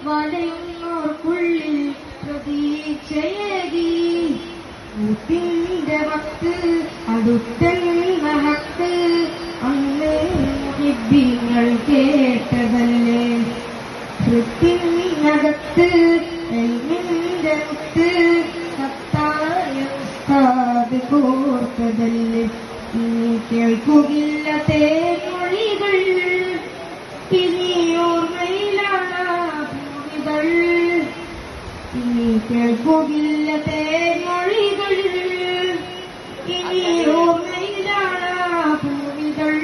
വലയുന്നോർക്കുള്ളിൽ പ്രതീക്ഷയേകി ൂട്ടിന്റെ വക്ക് അടുത്തെന്ന ഹക്ക് അന്ന് മുഹിബ്ബീങ്ങൾ കേട്ടതല്ലേ ഹൃത്തിനകത്ത് എൽമിന്റെ മുത്ത് സത്തായ ഉസ്താദ് കോർത്തതല്ലേ ഇനി കേൾക്കുകില്ല തേൻമൊഴികൾ ഇനി ഓർമ്മയിലാണ് ഭൂമികൾ ഇനി കേൾക്കുകില്ല തേൻമൊഴികൾ ഇനി ഓർമ്മയിലാണ് ഭൂമികൾ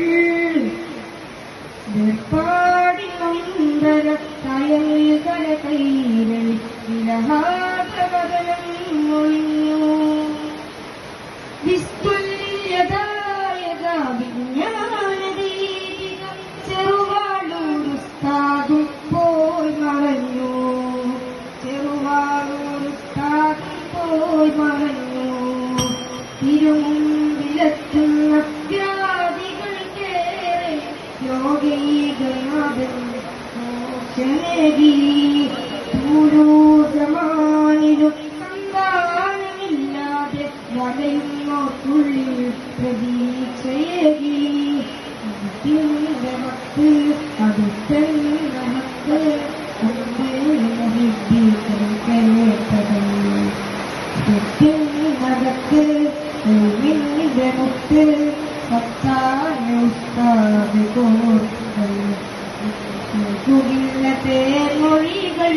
വേർപാടിനൊന്തര തയങ്ങുകല കൈരളി വിലഹാതവദനം ഒഴിഞ്ഞു വിസ്തുല്യദായക വിജ്ഞാനദീപിക ചെറുവാളൂരുസ്താദും പോയി മറഞ്ഞു ചെറുവാളൂരുസ്താദും പോയി മറഞ്ഞു തിരുമുമ്പിലെത്തുന്ന വ്യാധികൾക്കേറെ യോഗീകനാഥൻ മോക്ഷമേകി പൂരൂജമാനിലും സന്താനമില്ലാതെ വലയുന്നോർക്കുള്ളിൽ പ്രതീക്ഷയേകി മക്ക് അടുത്തെന്ന ഹക്ക് കേട്ടതല്ലേ എൽമിന്റെ മുത്ത് സത്തായ ഉസ്താദ് കോർത്തതല്ലേ തേൻമൊഴികൾ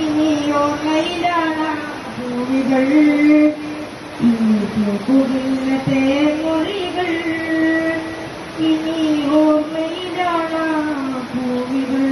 ഇനി ഓർമ്മയിലാണ് ഭൂമികൾ ഇനി കേൾക്കുകില്ല തേൻമൊഴികൾ ഇനി ഓർമ്മയിലാണ് ഭൂമികൾ